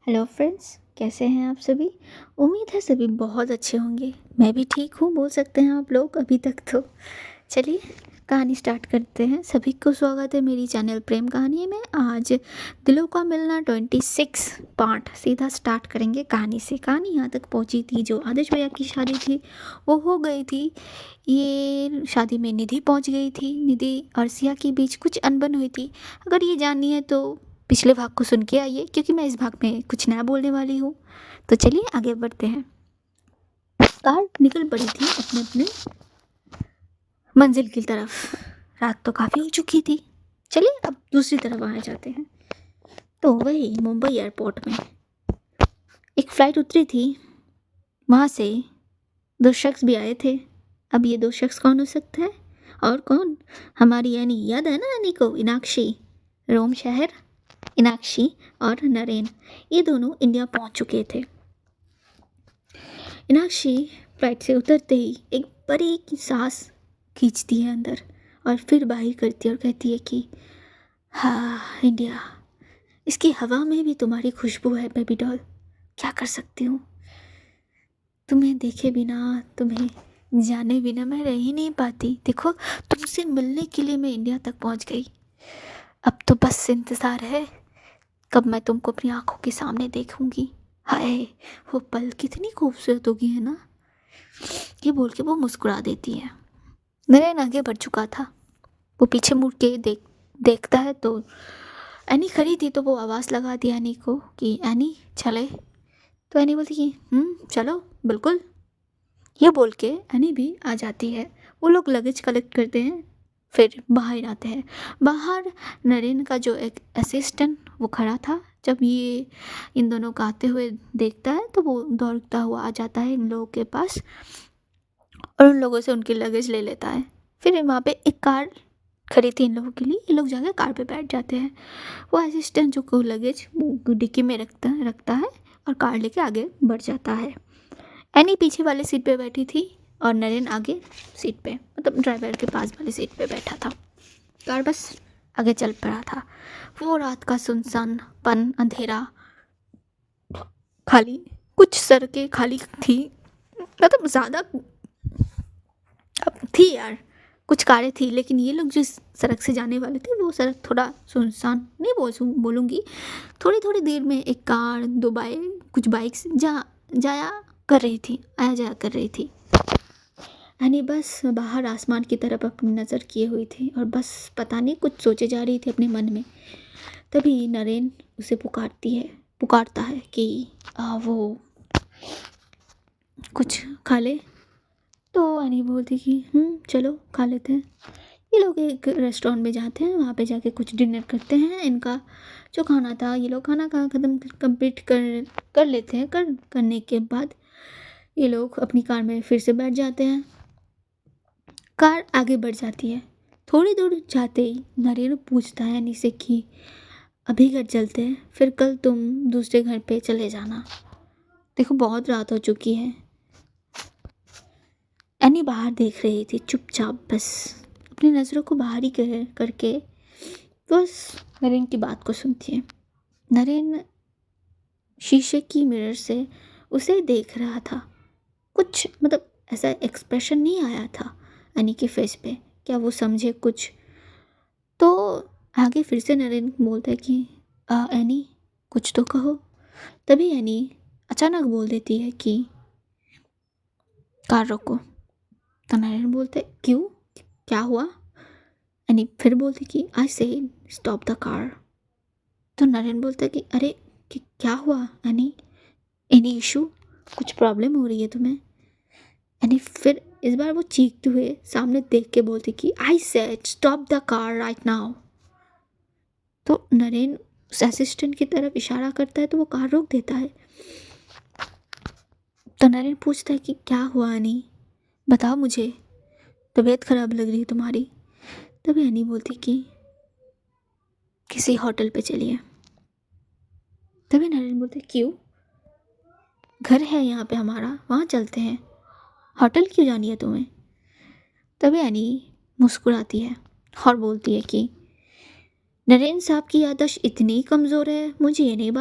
Hello friends, कैसे हैं आप सभी। उम्मीद है सभी बहुत अच्छे होंगे। मैं भी ठीक हूँ बोल सकते हैं आप लोग अभी तक तो। चलिए कहानी स्टार्ट करते हैं। सभी को स्वागत है मेरी चैनल प्रेम कहानी में। आज दिलों का मिलना 26 पार्ट सीधा स्टार्ट करेंगे कहानी से। कहानी यहाँ तक पहुँची थी, जो आदर्श भैया की शादी थी वो हो गई थी। ये शादी में निधि पहुँच गई थी। निधि और सिया के बीच कुछ अनबन हुई थी। अगर ये जाननी है तो पिछले भाग को सुन के आइए, क्योंकि मैं इस भाग में कुछ नया बोलने वाली हूँ। तो चलिए आगे बढ़ते हैं। कार निकल पड़ी थी अपने अपने मंजिल की तरफ। रात तो काफ़ी हो चुकी थी। चलिए अब दूसरी तरफ आ जाते हैं। तो वही मुंबई एयरपोर्ट में एक फ़्लाइट उतरी थी। वहाँ से दो शख्स भी आए थे। अब ये दो शख्स कौन हो सकते हैं और कौन? हमारी यानी, याद है ना यानी को, इनाक्षी, रोम शहर। इनाक्षी और नरेन, ये दोनों इंडिया पहुंच चुके थे। इनाक्षी फ्लाइट से उतरते ही एक बड़ी की सांस खींचती है अंदर और फिर बाहर करती है और कहती है कि हाँ इंडिया, इसकी हवा में भी तुम्हारी खुशबू है बेबी डॉल। क्या कर सकती हूँ, तुम्हें देखे बिना, तुम्हें जाने बिना मैं रह ही नहीं पाती। देखो, तुमसे मिलने के लिए मैं इंडिया तक पहुँच गई। अब तो बस इंतज़ार है कब मैं तुमको अपनी आंखों के सामने देखूंगी। हाय, वो पल कितनी खूबसूरत होगी, है ना। ये बोल के वो मुस्कुरा देती है। नरेन आगे बढ़ चुका था। वो पीछे मुड़ के देखता है तो एनी खड़ी थी। तो वो आवाज़ लगा दी एनी को कि एनी चले। तो एनी बोलती कि चलो बिल्कुल। ये बोल के एनी भी आ जाती है। वो लोग लगेज कलेक्ट करते हैं, फिर बाहर आते हैं। बाहर नरेन का जो एक असिस्टेंट वो खड़ा था। जब ये इन दोनों को आते हुए देखता है तो वो दौड़ता हुआ आ जाता है इन लोगों के पास और उन लोगों से उनकी लगेज ले लेता है। फिर वहाँ पे एक कार खड़ी थी इन लोगों के लिए। ये लोग जाकर कार पे बैठ जाते हैं। वो असिस्टेंट जो को लगेज डिक्की में रखता है और कार लेके आगे बढ़ जाता है। एनी पीछे वाले सीट पे बैठी थी और नरेन आगे सीट पे, मतलब ड्राइवर के पास वाली सीट पे बैठा था। कार बस आगे चल पड़ा था। वो रात का सुनसानपन, अंधेरा, खाली, कुछ सड़कें खाली थी। मतलब ज़्यादा अब थी यार, कुछ कारें थी, लेकिन ये लोग जिस सड़क से जाने वाले थे वो सड़क थोड़ा सुनसान नहीं बोलूँगी। थोड़ी थोड़ी देर में एक कार, दो बाइक, कुछ बाइक्स जाया कर रही थी, आया जाया कर रही थी। यानी बस बाहर आसमान की तरफ अपनी नज़र किए हुई थी और बस पता नहीं कुछ सोचे जा रही थी अपने मन में। तभी नरेन उसे पुकारता है कि वो कुछ खा ले। तो अनी बोलती कि चलो खा लेते हैं। ये लोग एक रेस्टोरेंट में जाते हैं। वहाँ पे जाके कुछ डिनर करते हैं। इनका जो खाना था, ये लोग खाना खा खत्म कंप्लीट कर लेते हैं। करने के बाद ये लोग अपनी कार में फिर से बैठ जाते हैं। कार आगे बढ़ जाती है। थोड़ी दूर जाते ही नरेन पूछता है अनी से कि अभी घर चलते हैं, फिर कल तुम दूसरे घर पे चले जाना। देखो बहुत रात हो चुकी है। एनी बाहर देख रही थी चुपचाप, बस अपनी नज़रों को बाहर ही करके बस नरेन की बात को सुनती है। नरेन शीशे की मिरर से उसे देख रहा था। कुछ मतलब ऐसा एक्सप्रेशन नहीं आया था एनी के फेस पे, क्या वो समझे कुछ। तो आगे फिर से नरेन बोलता है कि एनी कुछ तो कहो। तभी एनी अचानक बोल देती है कि कार रोको। तो नरेन बोलते क्यों, क्या हुआ। एनी फिर बोलती कि आई से स्टॉप द कार। तो नरेन बोलता कि अरे क्या हुआ एनी इशू, कुछ प्रॉब्लम हो रही है तुम्हें। एनी फिर इस बार वो चीखते हुए सामने देख के बोलती कि I said stop the car right now. तो नरेन उस असिस्टेंट की तरफ इशारा करता है तो वो कार रोक देता है। तो नरेन पूछता है कि क्या हुआ एनी, बताओ मुझे, तबीयत खराब लग रही है तुम्हारी। तभी एनी बोलती कि किसी होटल पे चलिए। तभी नरेन बोलते क्यों, घर है यहाँ पे हमारा, वहाँ चलते हैं, होटल क्यों जानी है तुम्हें। तभी एनी मुस्कुराती है और बोलती है कि नरेन साहब की याददाश्त इतनी कमज़ोर है, मुझे ये नहीं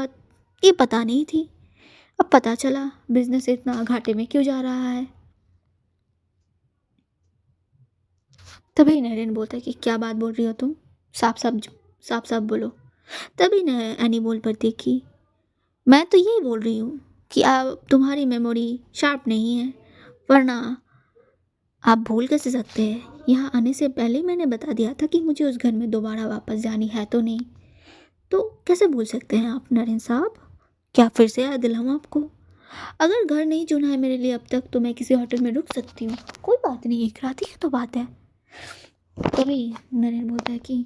ये पता नहीं थी, अब पता चला बिजनेस इतना घाटे में क्यों जा रहा है। तभी नरेन बोलता है कि क्या बात बोल रही हो तुम, साफ साफ साफ साफ बोलो। तभी न एनी बोल पड़ती कि मैं तो यही बोल रही हूँ कि आप तुम्हारी मेमोरी शार्प नहीं है, वरना आप भूल कैसे सकते हैं। यहाँ आने से पहले ही मैंने बता दिया था कि मुझे उस घर में दोबारा वापस जानी है तो नहीं, तो कैसे भूल सकते हैं आप नरेन साहब। क्या फिर से याद दिलाऊं आपको, अगर घर नहीं चुना है मेरे लिए अब तक तो मैं किसी होटल में रुक सकती हूँ, कोई बात नहीं, एक रात ही तो बात है। तभी नरेन बोलता है कि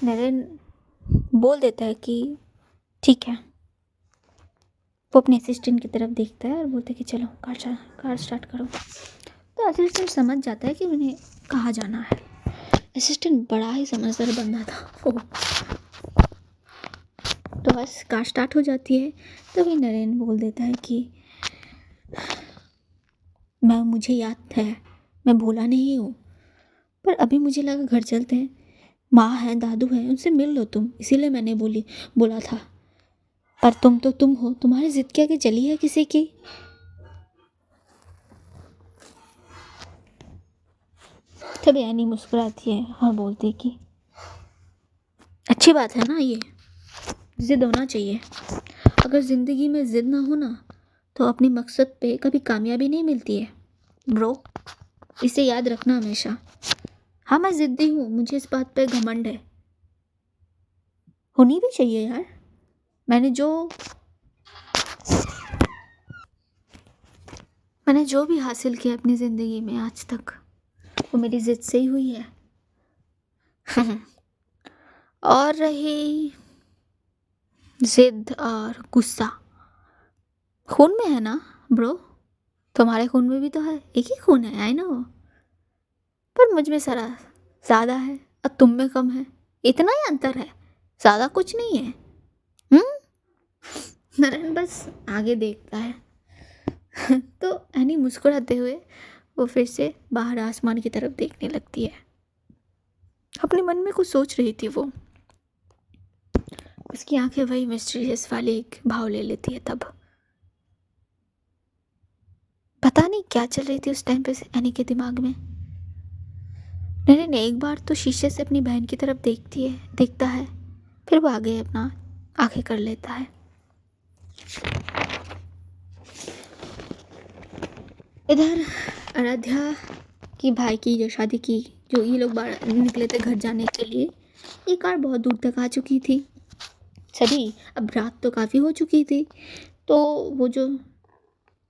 नरेन बोल देता है कि ठीक है। वो अपने असिस्टेंट की तरफ देखता है और बोलता है कि चलो कार स्टार्ट करो। तो असिस्टेंट समझ जाता है कि उन्हें कहाँ जाना है। असिस्टेंट बड़ा ही समझदार बंदा था। ओह, तो बस कार स्टार्ट हो जाती है। तभी नरेन बोल देता है कि मुझे याद है, मैं भूला नहीं हूँ, पर अभी मुझे लगा घर चलते हैं, माँ है दादू है उनसे मिल लो तुम, इसीलिए मैंने बोला था। पर तुम तो तुम हो, तुम्हारी जिद क्या कि चली है किसी की। तभी एनी मुस्कुराती है और बोलती है कि अच्छी बात है ना, ये जिद होना चाहिए। अगर ज़िंदगी में जिद ना हो ना तो अपनी मकसद पे कभी कामयाबी नहीं मिलती है ब्रो, इसे याद रखना हमेशा। हाँ मैं जिद्दी हूँ, मुझे इस बात पे घमंड है, होनी भी चाहिए यार। मैंने जो भी हासिल किया अपनी ज़िंदगी में आज तक वो मेरी जिद से ही हुई है। और रही जिद और गुस्सा, खून में है ना ब्रो, तुम्हारे खून में भी तो है, एक ही खून है, आई नो, पर मुझ में सारा ज़्यादा है और तुम में कम है, इतना ही अंतर है, ज़्यादा कुछ नहीं है। नरेन बस आगे देखता है। तो एनी मुस्कुराते हुए वो फिर से बाहर आसमान की तरफ देखने लगती है। अपने मन में कुछ सोच रही थी वो, उसकी आंखें वही मिस्टीरियस वाले एक भाव ले लेती है। तब पता नहीं क्या चल रही थी उस टाइम पे एनी के दिमाग में। नरेन एक बार तो शीशे से अपनी बहन की तरफ देखता है, फिर वो आगे अपना आंखें कर लेता है। इधर आराध्या की भाई की जो शादी की, जो ये लोग बाहर निकले थे घर जाने के लिए, ये कार बहुत दूर तक आ चुकी थी सभी। अब रात तो काफ़ी हो चुकी थी, तो वो जो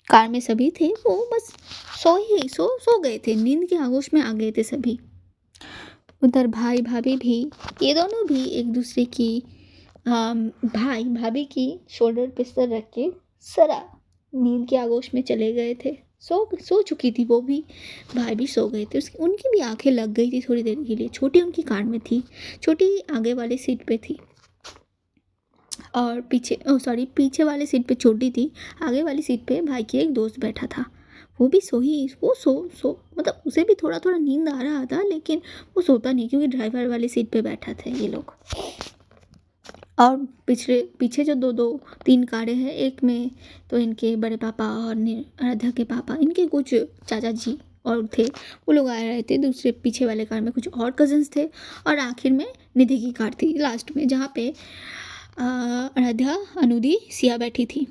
कार में सभी थे वो बस सो गए थे, नींद के आगोश में आ गए थे सभी। उधर भाई भाभी भी, ये दोनों भी एक दूसरे की भाई भाभी की शोल्डर पे सर रख के सरा नींद के आगोश में चले गए थे। सो चुकी थी वो भी, भाई भी सो गए थे, उसकी उनकी भी आंखें लग गई थी थोड़ी देर के लिए। छोटी उनकी कार में थी, छोटी आगे वाली सीट पे थी और पीछे वाले सीट पे छोटी थी, आगे वाली सीट पे भाई की एक दोस्त बैठा था। वो भी वो सो मतलब उसे भी थोड़ा थोड़ा नींद आ रहा था, लेकिन वो सोता नहीं क्योंकि ड्राइवर वाली सीट पे बैठा थे ये लोग। और पीछे जो दो तीन कारें हैं, एक में तो इनके बड़े पापा और आराध्या के पापा, इनके कुछ चाचा जी और थे, वो लोग आ रहे थे। दूसरे पीछे वाले कार में कुछ और कजन्स थे, और आखिर में निधि की कार थी लास्ट में, जहाँ पे आराध्या अनुदी सिया बैठी थी।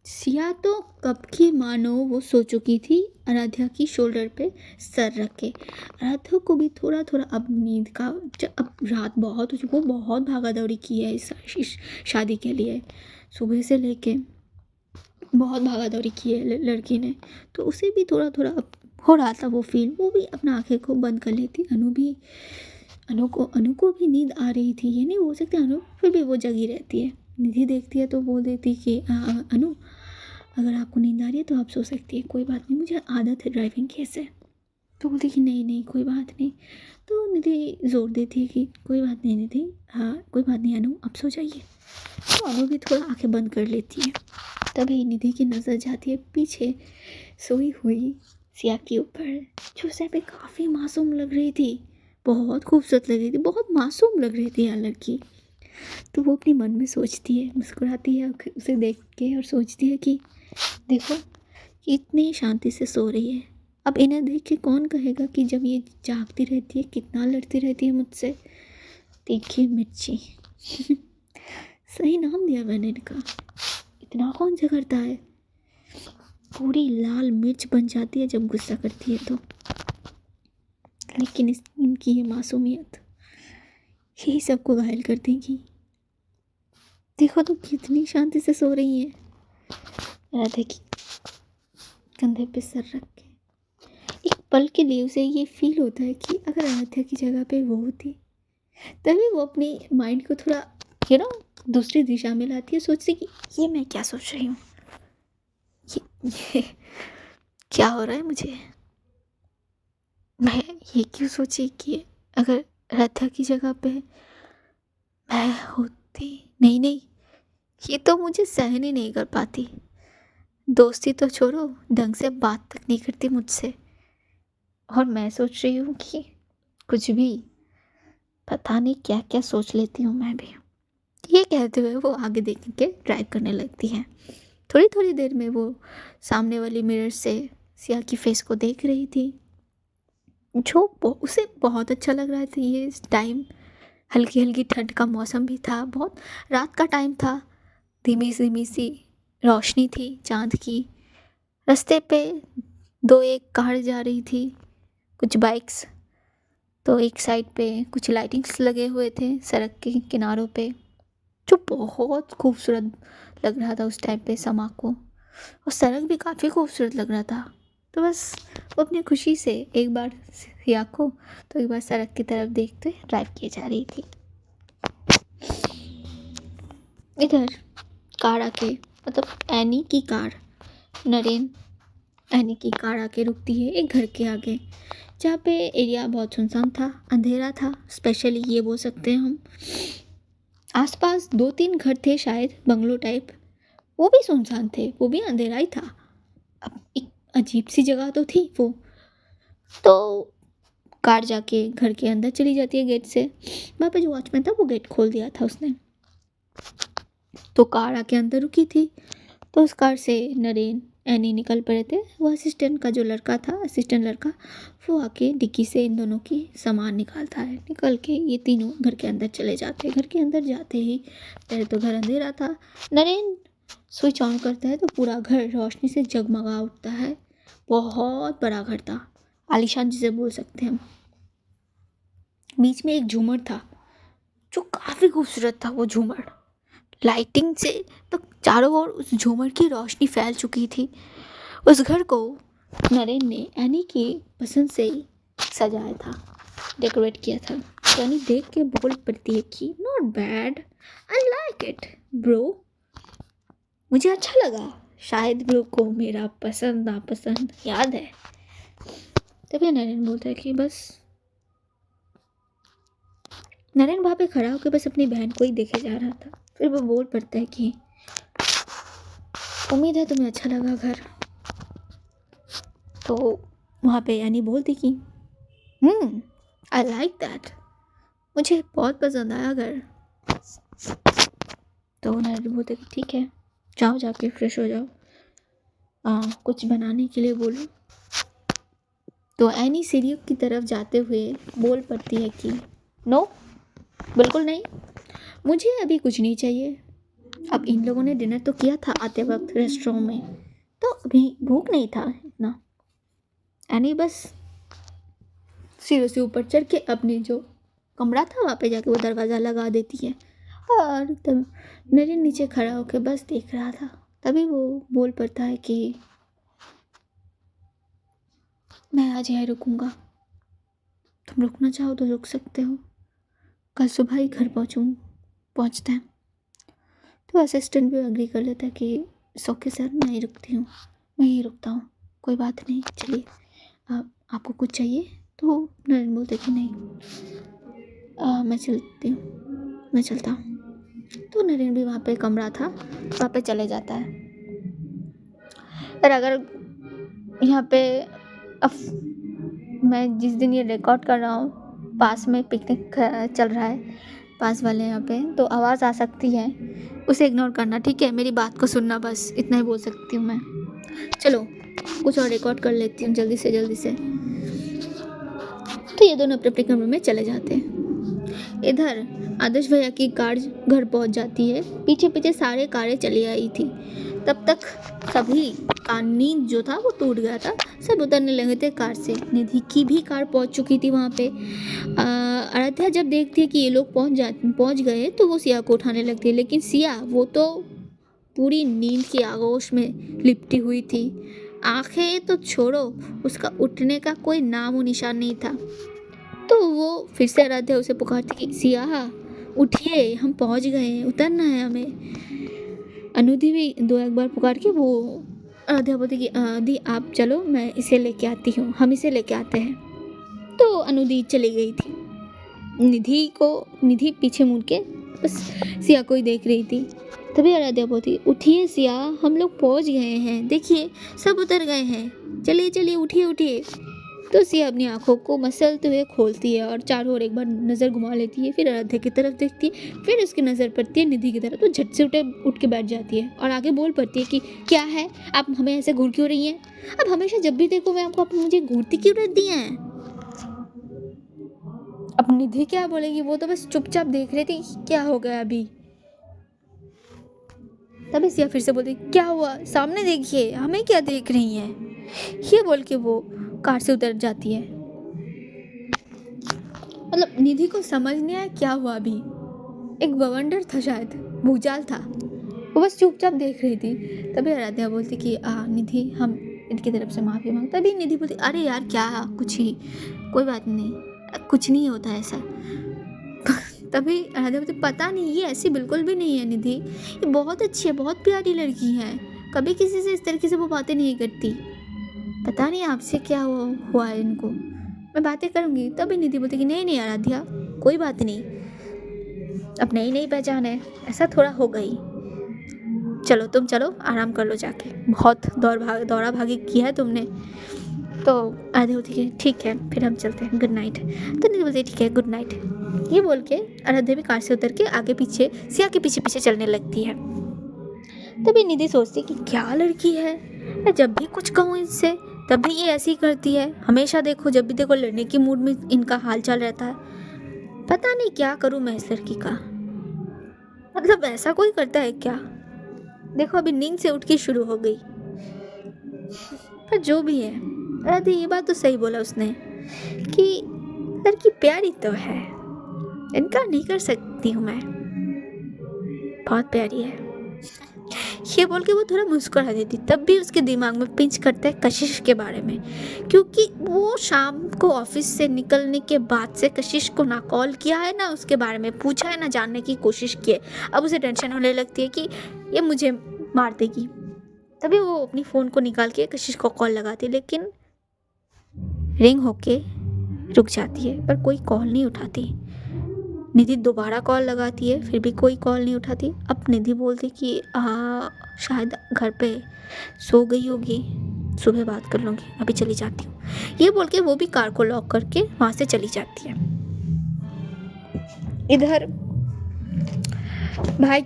सिया तो कब की मानो वो सो चुकी थी आराध्या की शोल्डर पे सर रख के। आराध्या को भी थोड़ा थोड़ा अब नींद का, अब रात बहुत हो चुकी, वो बहुत भागा दौड़ी की है इस शादी के लिए, सुबह से लेके बहुत भागा दौड़ी की है लड़की ने, तो उसे भी थोड़ा थोड़ा अब हो रहा था वो फील। वो भी अपना आंखें को बंद कर लेती। अनु को भी नींद आ रही थी, ये नहीं बोल सकते अनु, फिर भी वो जगी रहती है। निधि देखती है तो बोल देती कि अनु अगर आपको नींद आ रही है तो आप सो सकती है, कोई बात नहीं, मुझे आदत है ड्राइविंग की ऐसे। तो बोलती कि नहीं नहीं कोई बात नहीं। तो निधि जोर देती है कि कोई बात नहीं निधि, हाँ कोई बात नहीं अनु, आप सो जाइए। तो अनु भी थोड़ा आंखें बंद कर लेती है। तभी निधि की नज़र जाती है पीछे सोई हुई सिया के ऊपर, जो उसे पे काफ़ी मासूम लग रही थी, बहुत खूबसूरत लग रही थी, बहुत मासूम लग रही थी यार लड़की। तो वो अपने मन में सोचती है, मुस्कुराती है उसे देख के और सोचती है कि देखो कि इतनी शांति से सो रही है। अब इन्हें देख के कौन कहेगा कि जब ये जागती रहती है कितना लड़ती रहती है मुझसे। तीखी मिर्ची सही नाम दिया मैंने इनका। इतना कौन सा करता है। पूरी लाल मिर्च बन जाती है जब गुस्सा करती है तो। लेकिन इनकी ये मासूमियत यही सबको घायल कर देगी। देखो तो कितनी शांति से सो रही है। राधा की कंधे पे सर रख के एक पल के लिए उसे ये फील होता है कि अगर आराध्या की जगह पे वो होती, तभी वो अपनी माइंड को थोड़ा दूसरी दिशा में लाती है। सोचती कि ये मैं क्या सोच रही हूँ, ये क्या हो रहा है मुझे। मैं ये क्यों सोची कि अगर राधा की जगह पे मैं होती। नहीं नहीं, ये तो मुझे सहन ही नहीं कर पाती। दोस्ती तो छोड़ो, ढंग से बात तक नहीं करती मुझसे। और मैं सोच रही हूँ कि कुछ भी, पता नहीं क्या क्या सोच लेती हूँ मैं भी। ये कहते हुए वो आगे देख के ड्राइव करने लगती है। थोड़ी थोड़ी देर में वो सामने वाली मिरर से सिया की फेस को देख रही थी, जो उसे बहुत अच्छा लग रहा था। ये टाइम हल्की हल्की ठंड का मौसम भी था, बहुत रात का टाइम था, धीमी धीमी सी रोशनी थी चांद की। रास्ते पे दो एक कार जा रही थी, कुछ बाइक्स, तो एक साइड पे कुछ लाइटिंग्स लगे हुए थे सड़क के किनारों पे, जो बहुत खूबसूरत लग रहा था उस टाइम पे समा को। और सड़क भी काफ़ी खूबसूरत लग रहा था। तो बस वो अपनी खुशी से एक बार सिया को तो एक बार सड़क की तरफ देखते ड्राइव किए जा रही थी। इधर कार आके, मतलब एनी की कार, नरेन एनी की कार आके रुकती है एक घर के आगे, जहाँ पे एरिया बहुत सुनसान था, अंधेरा था। स्पेशली ये बोल सकते हैं हम, आसपास दो तीन घर थे शायद बंगलो टाइप, वो भी सुनसान थे, वो भी अंधेरा ही था। अब एक अजीब सी जगह तो थी वो। तो कार जाके घर के अंदर चली जाती है गेट से। वहाँ पे जो वॉचमैन था वो गेट खोल दिया था उसने। तो कार आके अंदर रुकी थी। तो उस कार से नरेन एनी निकल पड़े थे। वो असिस्टेंट का जो लड़का था, असिस्टेंट लड़का, वो आके डिक्की से इन दोनों की सामान निकालता है। निकल के ये तीनों घर के अंदर चले जाते हैं। घर के अंदर जाते ही पहले तो घर अंधेरा था। नरेन स्विच ऑन करता है तो पूरा घर रोशनी से जगमगा उठता है। बहुत बड़ा घर था, आलीशान जिसे बोल सकते हैं हम। बीच में एक झूमर था जो काफ़ी खूबसूरत था। वो झूमर लाइटिंग से तो चारों ओर उस झूमर की रोशनी फैल चुकी थी। उस घर को नरेन ने एनी की पसंद से ही सजाया था, डेकोरेट किया था। तो एनी देख के बोल पड़ती है कि not bad, I like it bro. मुझे अच्छा लगा। शायद ब्रो को मेरा पसंद नापसंद याद है। तभी नरेन बोलता है कि बस, नरेन वहाँ पे खड़ा होकर बस अपनी बहन को ही देखे जा रहा था। फिर वो बोल पड़ता है कि उम्मीद है तुम्हें अच्छा लगा घर। तो वहाँ पे यानी बोलती कि आई लाइक दैट, मुझे बहुत पसंद आया घर। तो नरेन बोलते कि ठीक है, जाओ जाके फ्रेश हो जाओ, कुछ बनाने के लिए बोलो। तो एनी सीढ़ियों की तरफ जाते हुए बोल पड़ती है कि नो, बिल्कुल नहीं, मुझे अभी कुछ नहीं चाहिए। अब इन लोगों ने डिनर तो किया था आते वक्त रेस्टोरेंट में, तो अभी भूख नहीं था इतना। एनी बस सीढ़ियों से ऊपर चढ़ के अपने जो कमरा था वहाँ पे जाके वो दरवाज़ा लगा देती है। और तब नरेन नीचे खड़ा होकर बस देख रहा था। तभी वो बोल पड़ता है कि मैं आज यहाँ रुकूंगा, तुम रुकना चाहो तो रुक सकते हो, कल सुबह ही घर पहुँचते हैं। तो असिस्टेंट भी एग्री कर लेता है कि ओके सर, मैं ही रुकती हूँ, मैं ही रुकता हूँ, कोई बात नहीं, चलिए। आपको कुछ चाहिए? तो नरेन बोलते कि नहीं, मैं चलती हूँ, मैं चलता हूँ। तो नरेन भी वहाँ पे कमरा था वहाँ पे चले जाता है। पर अगर यहाँ पे अब मैं जिस दिन ये रिकॉर्ड कर रहा हूँ पास में पिकनिक चल रहा है, पास वाले यहाँ पे, तो आवाज़ आ सकती है, उसे इग्नोर करना, ठीक है? मेरी बात को सुनना, बस इतना ही बोल सकती हूँ मैं। चलो कुछ और रिकॉर्ड कर लेती हूँ जल्दी से जल्दी से। तो ये दोनों अपने अपने कमरे में चले जाते हैं। इधर आदर्श भैया की कार घर पहुंच जाती है, पीछे पीछे सारे कारें चली आई थी। तब तक सभी का नींद जो था वो टूट गया था, सब उतरने लगे थे कार से। निधि की भी कार पहुंच चुकी थी वहाँ पे। आराध्या जब देखती है कि ये लोग पहुंच गए तो वो सिया को उठाने लगती है, लेकिन सिया वो तो पूरी नींद की आगोश में लिपटी हुई थी। आंखें तो छोड़ो, उसका उठने का कोई नाम और निशान नहीं था। तो वो फिर से आराध्या उसे पुकारती कि सिया उठिए, हम पहुंच गए, उतरना है हमें। अनुधि भी दो एक बार पुकार के वो आराध्या बोलती कि दी आप चलो, मैं इसे लेके आती हूँ, हम इसे लेके आते हैं। तो अनुधि चली गई थी। निधि पीछे मुड़ के बस सिया को ही देख रही थी। तभी आराध्या बोलती उठिए सिया, हम लोग पहुंच गए हैं, देखिए सब उतर गए हैं, चलिए चलिए उठिए उठिए। तो सिया अपनी आंखों को मसलते हुए खोलती है और चारों ओर एक बार नज़र घुमा लेती है, फिर आराध्या की तरफ देखती है, फिर उसकी नज़र पड़ती है निधि की तरफ, तो झट से उठ के बैठ जाती है और आगे बोल पड़ती है कि क्या है, आप हमें ऐसे घूर क्यों रही हैं? अब हमेशा जब भी देखो मैं आपको, आप मुझे घूरती क्यों रहती हैं? अब निधि क्या बोलेगी, वो तो बस चुपचाप देख रही थी क्या हो गया अभी। तभी सिया फिर से बोलती क्या हुआ, सामने देखिए, हमें क्या देख रही हैं? ये बोल के वो कार से उतर जाती है। मतलब निधि को समझ नहीं आया क्या हुआ अभी, एक बवंडर था शायद, भूचाल था, वो बस चुपचाप देख रही थी। तभी आराध्या बोलती कि निधि हम इनकी तरफ से माफ़ी मांग। तभी निधि बोलती अरे यार क्या, कुछ ही, कोई बात नहीं, कुछ नहीं होता ऐसा। तभी आराध्या बोलती पता नहीं, ये ऐसी बिल्कुल भी नहीं है निधि, ये बहुत अच्छी है, बहुत प्यारी लड़की है, कभी किसी से इस तरीके से वो बातें नहीं करती, पता नहीं आपसे क्या हुआ है इनको, मैं बातें करूँगी। तभी निधि बोलती कि नहीं नहीं आराध्या, कोई बात नहीं, अब नई नई पहचान है, ऐसा थोड़ा हो गई, चलो तुम चलो आराम कर लो जाके, बहुत दौड़ा भागी किया है तुमने। तो आराध्या बोलती है ठीक है फिर हम चलते हैं, गुड नाइट। तो निधि बोलती है ठीक है गुड नाइट। ये बोल के आराध्या भी कार से उतर के आगे पीछे सिया के पीछे पीछे चलने लगती है। तभी निधि सोचती कि क्या लड़की है, मैं जब भी कुछ कहूँ इससे तब भी ये ऐसी ही करती है, हमेशा देखो जब भी देखो लड़ने की मूड में इनका हाल चाल रहता है, पता नहीं क्या करूँ मैं इस लड़की का, मतलब ऐसा कोई करता है क्या? देखो अभी नींद से उठ के शुरू हो गई। पर जो भी है, अरे ये बात तो सही बोला उसने कि लड़की प्यारी तो है, इनकार नहीं कर सकती हूँ मैं, बहुत प्यारी है। ये बोल के वो थोड़ा मुस्कुरा देती, तब भी उसके दिमाग में पिंच करता है कशिश के बारे में, क्योंकि वो शाम को ऑफिस से निकलने के बाद से कशिश को ना कॉल किया है ना उसके बारे में पूछा है ना जानने की कोशिश की है। अब उसे टेंशन होने लगती है कि ये मुझे मार देगी। तभी वो अपनी फ़ोन को निकाल के कशिश को कॉल लगाती है, लेकिन रिंग होके रुक जाती है पर कोई कॉल नहीं उठाती। निधि दोबारा कॉल लगाती है, फिर भी कोई कॉल नहीं उठाती। अब निधि बोलती कि शायद घर पे सो गई होगी, सुबह बात कर लूँगी, अभी चली जाती हूँ। ये बोल के वो भी कार को लॉक करके वहाँ से चली जाती है। इधर भाभी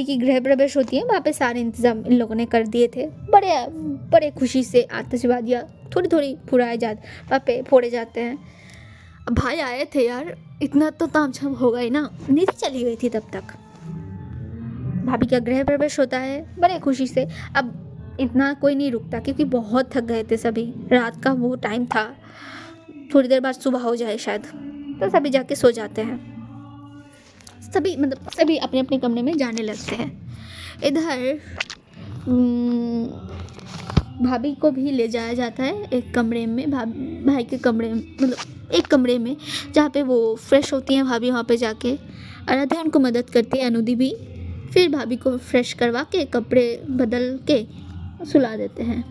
की गृह प्रवेश होती है, वहाँ पे सारे इंतजाम इन लोगों ने कर दिए थे। बड़े खुशी से आतिशबाजियाँ थोड़ी थोड़ी वहाँ पे फोड़े जाते हैं। अब भाई आए थे यार, इतना तो तामझाम होगा ही ना। निधि चली गई थी तब तक। भाभी का गृह प्रवेश होता है बड़े खुशी से। अब इतना कोई नहीं रुकता क्योंकि बहुत थक गए थे सभी, रात का वो टाइम था, थोड़ी देर बाद सुबह हो जाए शायद, तो सभी जाके सो जाते हैं। सभी अपने अपने कमरे में जाने लगते हैं। इधर भाभी को भी ले जाया जाता है एक कमरे में, भाई के कमरे में, एक कमरे में जहाँ पे वो फ्रेश होती हैं भाभी। वहाँ पे जाके आराध्या उनको मदद करती है, अनुदि भी। फिर भाभी को फ्रेश करवा के कपड़े बदल के सुला देते हैं।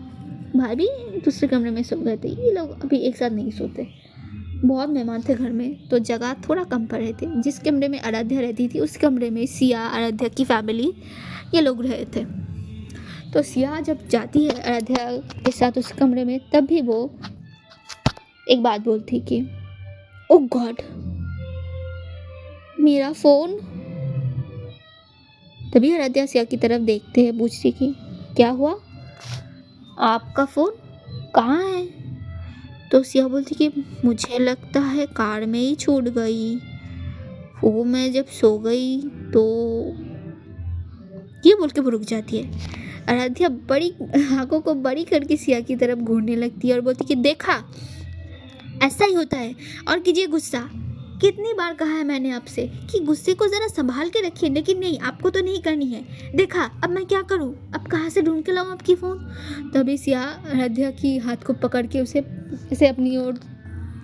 भाई भी दूसरे कमरे में सो गए थे, ये लोग अभी एक साथ नहीं सोते, बहुत मेहमान थे घर में तो जगह थोड़ा कम पड़ रहे थे। जिस कमरे में आराध्या रहती थी उस कमरे में सिया, आराध्या की फैमिली, ये लोग रहे थे। तो सिया जब जाती है आराध्या के साथ उस कमरे में, तब भी वो एक बात बोलती कि ओ गॉड, मेरा फ़ोन। तभी आराध्या सिया की तरफ देखते हैं, पूछती कि क्या हुआ, आपका फ़ोन कहाँ है? तो सिया बोलती कि मुझे लगता है कार में ही छूट गई, वो मैं जब सो गई तो। ये बोल के वो रुक जाती है। आराध्या बड़ी आंखों को बड़ी करके सिया की तरफ घूरने लगती है और बोलती कि देखा, ऐसा ही होता है, और कीजिए गुस्सा। कितनी बार कहा है मैंने आपसे कि गुस्से को ज़रा संभाल के रखिए, लेकिन नहीं, आपको तो नहीं करनी है। देखा, अब मैं क्या करूं, अब कहाँ से ढूंढ के लाऊं आपकी फ़ोन? तभी सिया आराध्या की हाथ को पकड़ के उसे अपनी ओर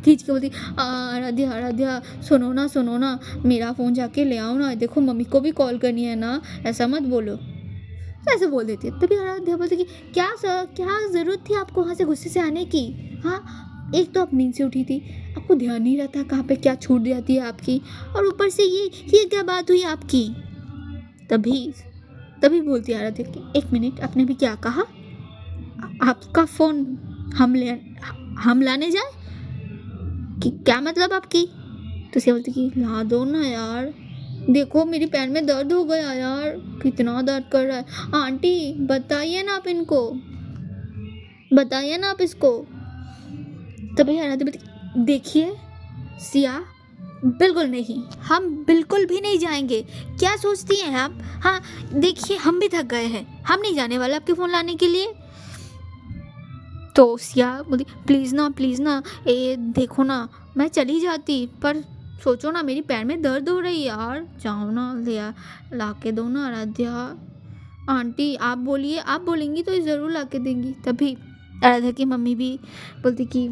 खींच के बोलती, आराध्या आराध्या, सुनो ना, मेरा फ़ोन जाके ले आओ ना, देखो मम्मी को भी कॉल करनी है ना, ऐसा मत बोलो। तो ऐसे बोल देती है। तभी आराध्या बोलती कि क्या सर, क्या ज़रूरत थी आपको वहाँ से गुस्से से आने की? हाँ, एक तो आप नींद से उठी थी, आपको ध्यान नहीं रहता कहाँ पे क्या छूट जाती है आपकी, और ऊपर से ये क्या बात हुई आपकी? तभी तभी बोलती है आराध्या कि एक मिनट, आपने भी क्या कहा? आपका फ़ोन हम लाने जाए कि क्या मतलब आपकी? तो सिया बोलती कि ला दो ना यार, देखो मेरी पैर में दर्द हो गया यार, कितना दर्द कर रहा है। आंटी बताइए ना आप इनको, बताइए ना आप इसको। तभी आराध्या बोलती, देखिए सिया, बिल्कुल नहीं, हम बिल्कुल भी नहीं जाएंगे। क्या सोचती हैं आप? हाँ, देखिए हम भी थक गए हैं, हम नहीं जाने वाले आपके फ़ोन लाने के लिए। तो सिया बोली, प्लीज़ ना, ये देखो ना, मैं चली जाती, पर सोचो ना, मेरी पैर में दर्द हो रही है यार, जाओ ना, ला के दो ना आराध्या। आंटी आप बोलिए, आप बोलेंगी तो ज़रूर ला के देंगी। तभी आराध्या की मम्मी भी बोलती कि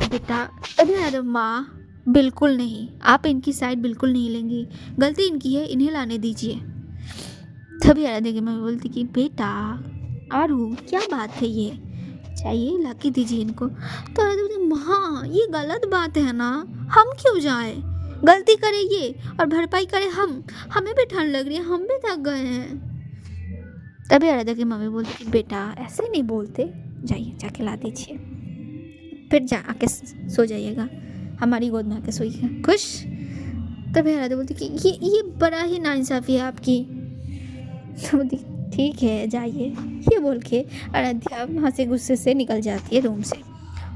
बेटा, अरे अरे माँ, बिल्कुल नहीं, आप इनकी साइड बिल्कुल नहीं लेंगी, गलती इनकी है, इन्हें लाने दीजिए। तभी आराध्या की मम्मी बोलती कि बेटा आरू, क्या बात है, ये चाहिए, ला के दीजिए इनको। तो आराध्या बोलती, माँ ये गलत बात है ना, हम क्यों जाए, गलती करे ये और भरपाई करे हम, हमें भी ठंड लग रही है, हम भी थक गए हैं। तभी आराध्या की मम्मी बोलती कि बेटा ऐसे नहीं बोलते, जाइए जाके ला दीजिए, फिर जा आके सो जाइएगा, हमारी गोद में आके सोइएगा, खुश। तभी आराध्या बोलती कि ये बड़ा ही नाइंसाफ़ी है आपकी। तो बोलती ठीक है जाइए, ये बोल के आराध्या वहाँ से गुस्से से निकल जाती है रूम से।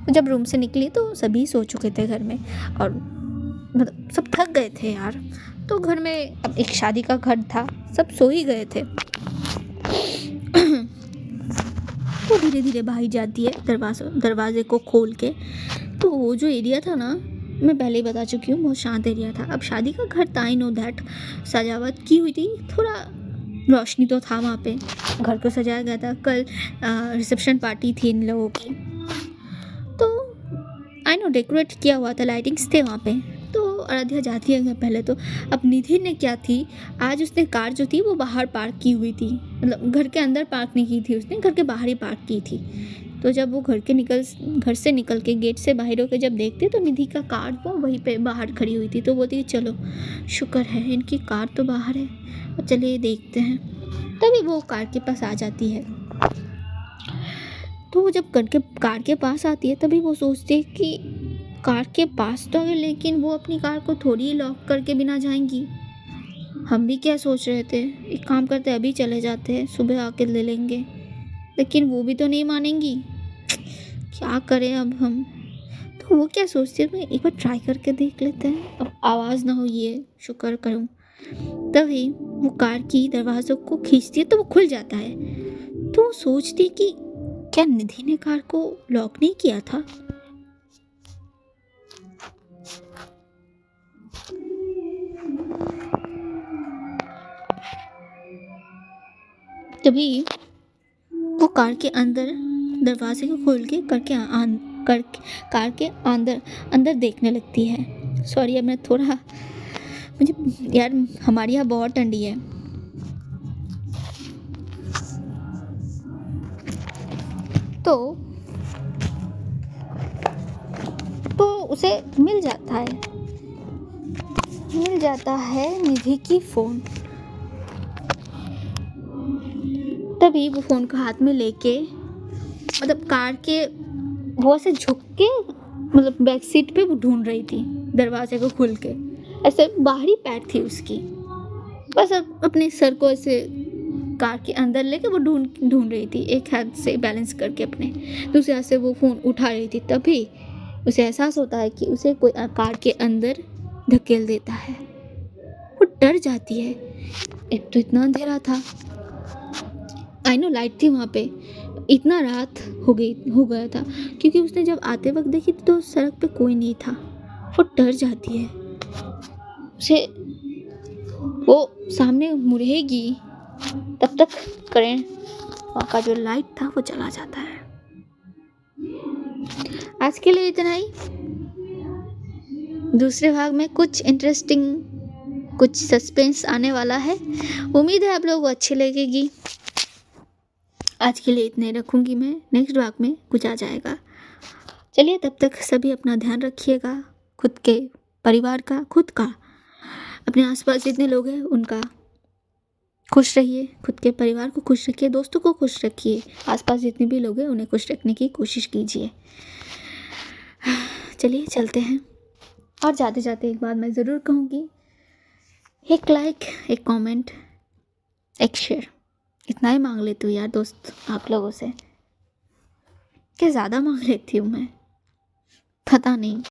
जब रूम से निकली तो सभी सो चुके थे घर में, और मतलब सब थक गए थे यार। तो घर में अब एक शादी का घर था, सब सो ही गए थे। वो धीरे धीरे बाहर जाती है दरवाजे को खोल के। तो वो जो एरिया था ना, मैं पहले ही बता चुकी हूँ, बहुत शांत एरिया था। अब शादी का घर था, आई नो दैट, सजावट की हुई थी, थोड़ा रोशनी तो था वहाँ पे, घर को सजाया गया था। कल रिसेप्शन पार्टी थी इन लोगों की, तो आई नो डेकोरेट किया हुआ था, लाइटिंग्स थे वहाँ पे। तो आराध्या जाती है घर पहले तो। अब निधि ने क्या थी, आज उसने कार जो थी वो बाहर पार्क की हुई थी, मतलब घर के अंदर पार्क नहीं की थी उसने, घर के बाहर ही पार्क की थी। तो जब वो घर से निकल के गेट से बाहर होकर जब देखते तो निधि का कार वो वहीं पे बाहर खड़ी हुई थी। तो बोलती चलो शुक्र है इनकी कार तो बाहर है, और चलिए देखते हैं। तभी वो कार के पास आ जाती है। तो वो जब कार के पास आती है तभी वो सोचती है कि कार के पास तो है, लेकिन वो अपनी कार को थोड़ी ही लॉक करके बिना जाएंगी। हम भी क्या सोच रहे थे, एक काम करते अभी चले जाते हैं, सुबह आके ले लेंगे, लेकिन वो भी तो नहीं मानेंगी, क्या करें अब हम। तो वो क्या सोचती है, एक बार ट्राई करके देख लेते हैं, अब आवाज़ ना हो, ये शुक्र करूँ। तभी वो कार की दरवाज़ों को खींचती है तो वो खुल जाता है। तो वो सोचती है कि क्या निधि ने कार को लॉक नहीं किया था। तभी वो कार के अंदर दरवाजे को खोल के कार के अंदर देखने लगती है। सॉरी अब मैं थोड़ा, मुझे यार हमारे यहाँ बहुत ठंडी है। तो उसे मिल जाता है निधि की फ़ोन। तभी वो फ़ोन को हाथ में लेके, मतलब कार के वो से झुक के, मतलब बैक सीट पे वो ढूंढ रही थी दरवाजे को खुल के। ऐसे बाहरी पैर थी उसकी, बस अब अपने सर को ऐसे कार के अंदर लेके वो ढूंढ रही थी, एक हाथ से बैलेंस करके अपने दूसरे हाथ से वो फ़ोन उठा रही थी। तभी उसे एहसास होता है कि उसे कोई कार के अंदर धकेल देता है। वो डर जाती है। एक तो इतना अंधेरा था, आई नो लाइट थी वहाँ पे, इतना रात हो गया था, क्योंकि उसने जब आते वक्त देखी तो सड़क पे कोई नहीं था। वो डर जाती है। उसे वो सामने मुड़ेगी तब तक करंट, वहाँ का जो लाइट था वो चला जाता है। आज के लिए इतना ही। दूसरे भाग में कुछ इंटरेस्टिंग, कुछ सस्पेंस आने वाला है। उम्मीद है आप लोगों को अच्छी लगेगी। आज के लिए इतने रखूँगी मैं, नेक्स्ट भाग में कुछ आ जाएगा। चलिए, तब तक सभी अपना ध्यान रखिएगा, खुद के परिवार का, खुद का, अपने आसपास जितने लोग हैं उनका खुश रहिए, खुद के परिवार को खुश रखिए, दोस्तों को खुश रखिए, आसपास जितने भी लोग हैं उन्हें खुश रखने की कोशिश कीजिए। चलिए चलते हैं। और जाते जाते एक बात मैं ज़रूर कहूँगी, एक लाइक, एक कमेंट, एक शेयर, इतना ही मांग लेती हूँ यार दोस्त आप लोगों से। क्या ज़्यादा मांग लेती हूँ मैं? पता नहीं।